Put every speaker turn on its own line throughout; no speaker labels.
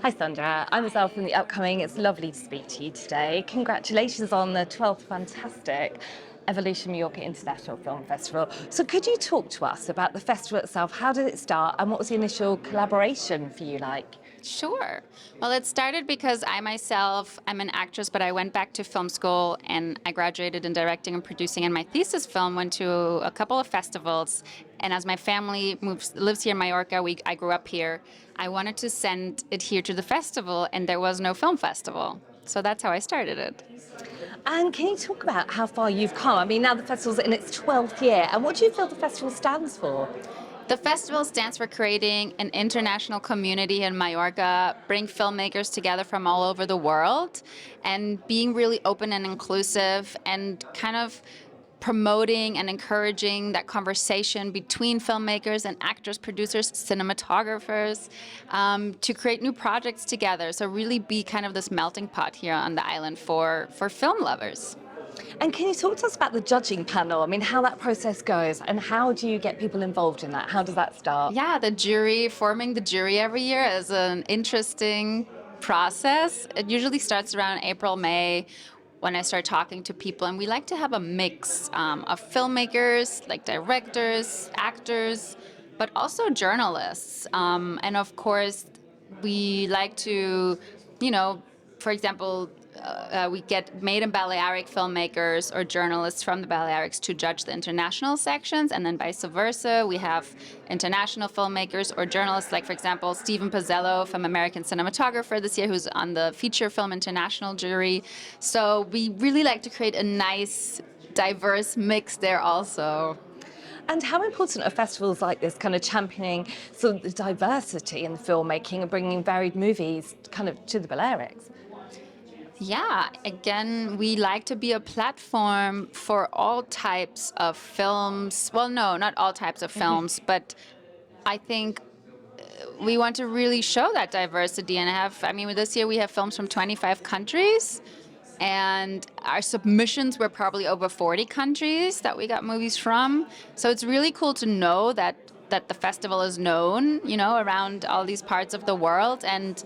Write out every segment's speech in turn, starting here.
Hi Sandra, I'm Ezelle from the upcoming. It's lovely to speak to you today. Congratulations on the 12th fantastic Evolution Mallorca International Film Festival. So could you talk to us about the festival itself? How did it start and what was the initial collaboration for you like?
Sure. Well, it started because I myself, I'm an actress, but I went back to film school and I graduated in directing and producing. And my thesis film went to a couple of festivals. And as my family lives here in Mallorca, I grew up here. I wanted to send it here to the festival, and there was no film festival. So that's how I started it.
And can you talk about how far you've come? I mean, now the festival's in its 12th year, and what do you feel the festival stands for?
The festival stands for creating an international community in Mallorca, bring filmmakers together from all over the world, and being really open and inclusive and kind of promoting and encouraging that conversation between filmmakers and actors, producers, cinematographers, to create new projects together. So really be kind of this melting pot here on the island for film lovers.
And can you talk to us about the judging panel? I mean, how that process goes and how do you get people involved in that? How does that start?
Yeah, forming the jury every year is an interesting process. It usually starts around April, May, when I start talking to people. And we like to have a mix of filmmakers, like directors, actors, but also journalists. And of course, we like to, for example, we get Made in Balearic filmmakers or journalists from the Balearics to judge the international sections, and then vice versa. We have international filmmakers or journalists, like, for example, Stephen Pizzello from American Cinematographer this year, who's on the Feature Film International jury. So we really like to create a nice, diverse mix there also.
And how important are festivals like this kind of championing sort of the diversity in the filmmaking and bringing varied movies kind of to the Balearics?
Yeah, again, we like to be a platform for all types of films. Well, no, not all types of films, but I think we want to really show that diversity and this year we have films from 25 countries, and our submissions were probably over 40 countries that we got movies from. So it's really cool to know that the festival is known, around all these parts of the world. And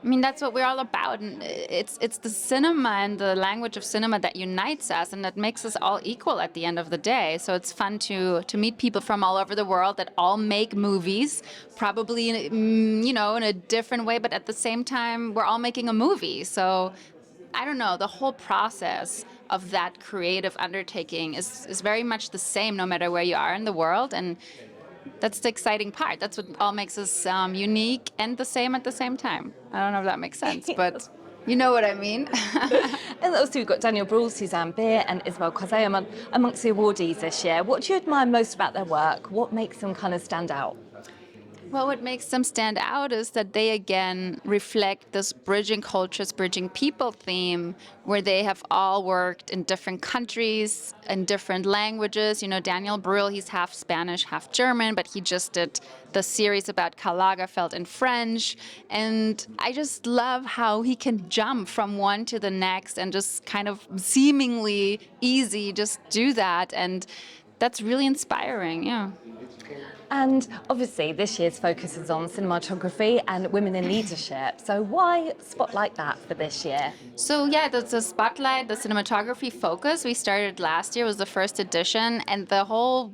that's what we're all about, and it's the cinema and the language of cinema that unites us and that makes us all equal at the end of the day. So it's fun to meet people from all over the world that all make movies, probably in a different way, but at the same time we're all making a movie. So I don't know, the whole process of that creative undertaking is very much the same no matter where you are in the world, and that's the exciting part. That's what all makes us unique and the same at the same time. I don't know if that makes sense, but you know what I mean.
And also we've got Daniel Brawl, Suzanne Beer and Isabel Cosé amongst the awardees this year. What do you admire most about their work? What makes them kind of stand out?
Well, what makes them stand out is that they, again, reflect this bridging cultures, bridging people theme, where they have all worked in different countries, in different languages. Daniel Brühl, he's half Spanish, half German, but he just did the series about Karl Lagerfeld in French. And I just love how he can jump from one to the next and just kind of seemingly easy just do that. And that's really inspiring, yeah.
And obviously this year's focus is on cinematography and women in leadership. So why spotlight that for this year?
So yeah, the Spotlight, the cinematography focus we started last year was the first edition, and the whole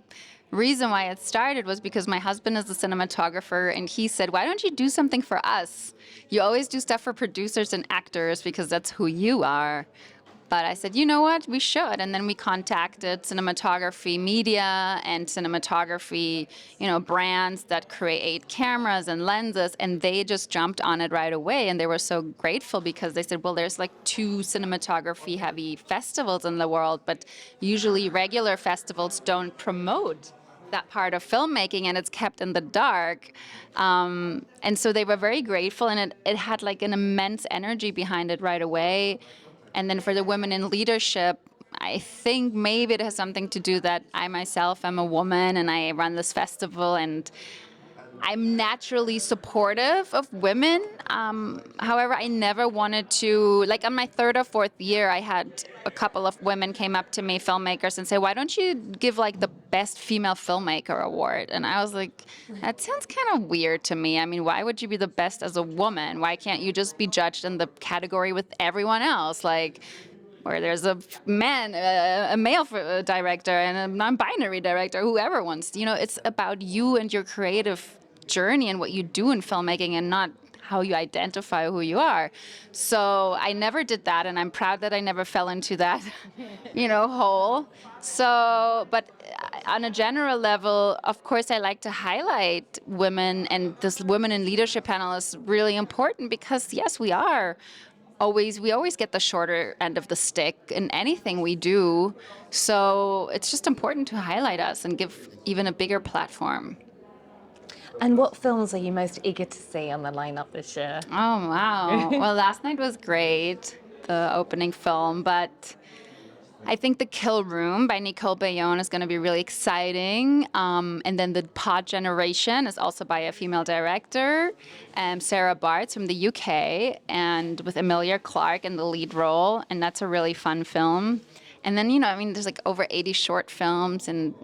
reason why it started was because my husband is a cinematographer, and he said, why don't you do something for us? You always do stuff for producers and actors because that's who you are. But I said, you know what, we should. And then we contacted cinematography media and cinematography, brands that create cameras and lenses, and they just jumped on it right away. And they were so grateful because they said, well, there's like 2 cinematography heavy festivals in the world, but usually regular festivals don't promote that part of filmmaking, and it's kept in the dark. And so they were very grateful, and it had like an immense energy behind it right away. And then for the women in leadership, I think maybe it has something to do that I myself am a woman and I run this festival, and I'm naturally supportive of women. However, I never wanted to, like on my third or fourth year, I had a couple of women came up to me, filmmakers, and say, why don't you give like the best female filmmaker award? And I was like, that sounds kind of weird to me. I mean, why would you be the best as a woman? Why can't you just be judged in the category with everyone else? Like, where there's a male director and a non-binary director, whoever wants. You know, it's about you and your creative journey and what you do in filmmaking and not how you identify who you are. So I never did that, and I'm proud that I never fell into that, hole. So, but on a general level, of course, I like to highlight women, and this women in leadership panel is really important because, yes, we always get the shorter end of the stick in anything we do. So it's just important to highlight us and give even a bigger platform.
And what films are you most eager to see on the lineup this year?
Oh, wow. Well, last night was great, the opening film, but I think The Kill Room by Nicole Bayonne is going to be really exciting. And then The Pod Generation is also by a female director, Sarah Bartz from the UK, and with Emilia Clarke in the lead role. And that's a really fun film. And then, there's like over 80 short films and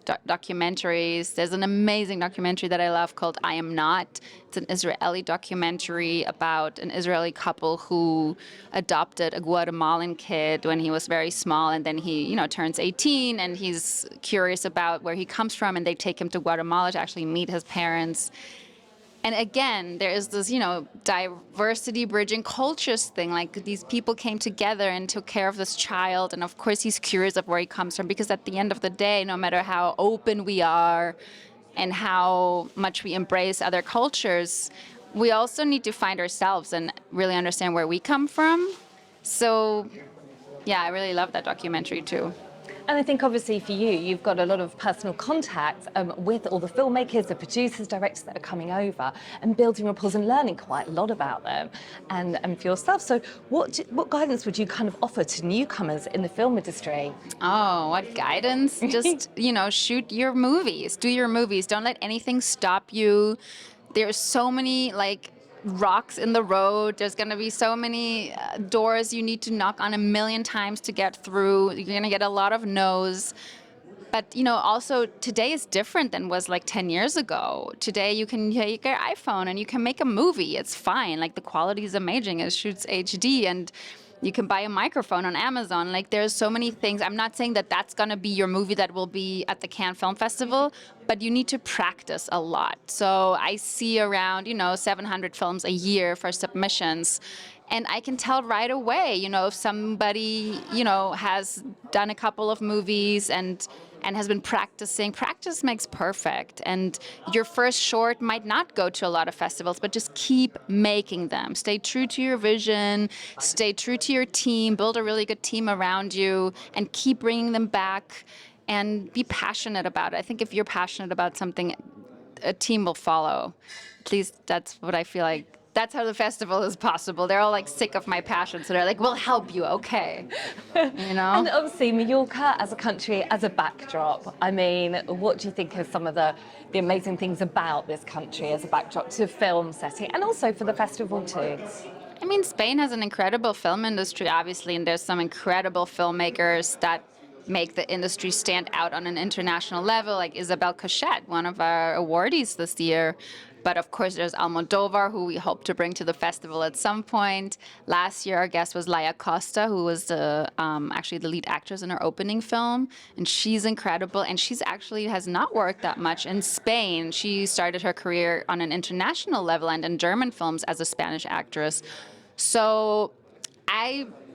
documentaries. There's an amazing documentary that I love called I Am Not. It's an Israeli documentary about an Israeli couple who adopted a Guatemalan kid when he was very small. And then he, turns 18 and he's curious about where he comes from. And they take him to Guatemala to actually meet his parents. And again, there is this, diversity bridging cultures thing. Like these people came together and took care of this child. And of course, he's curious of where he comes from, because at the end of the day, no matter how open we are and how much we embrace other cultures, we also need to find ourselves and really understand where we come from. So, yeah, I really love that documentary too.
And I think obviously for you, you've got a lot of personal contact with all the filmmakers, the producers, directors that are coming over and building rapport and learning quite a lot about them and for yourself. So what guidance would you kind of offer to newcomers in the film industry?
Oh, what guidance? Just, shoot your movies, do your movies. Don't let anything stop you. There's so many rocks in the road. There's going to be so many doors you need to knock on a million times to get through. You're going to get a lot of no's. But, also today is different than was 10 years ago. Today you can take your iPhone and you can make a movie. It's fine. The quality is amazing. It shoots HD, and you can buy a microphone on Amazon. There's so many things. I'm not saying that that's going to be your movie that will be at the Cannes Film Festival, but you need to practice a lot. So I see around, 700 films a year for submissions. And I can tell right away, if somebody, has done a couple of movies and has been practicing. Practice makes perfect. And your first short might not go to a lot of festivals, but just keep making them. Stay true to your vision, stay true to your team, build a really good team around you, and keep bringing them back, and be passionate about it. I think if you're passionate about something, a team will follow. At least that's what I feel like. That's how the festival is possible. They're all sick of my passion, so they're like, we'll help you, okay.
And obviously Mallorca as a country, as a backdrop, I mean, what do you think are some of the amazing things about this country as a backdrop to film setting, and also for the festival too?
I mean, Spain has an incredible film industry, obviously, and there's some incredible filmmakers that make the industry stand out on an international level, like Isabel Coixet, one of our awardees this year. But of course, there's Almodovar, who we hope to bring to the festival at some point. Last year, our guest was Laia Costa, who was actually the lead actress in our opening film. And she's incredible. And she's actually has not worked that much in Spain. She started her career on an international level and in German films as a Spanish actress. So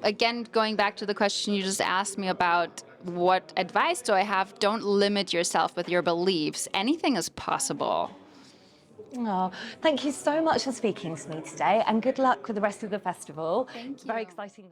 again, going back to the question you just asked me about what advice do I have, don't limit yourself with your beliefs. Anything is possible.
Oh, thank you so much for speaking to me today, and good luck with the rest of the festival.
Thank you.
Very exciting.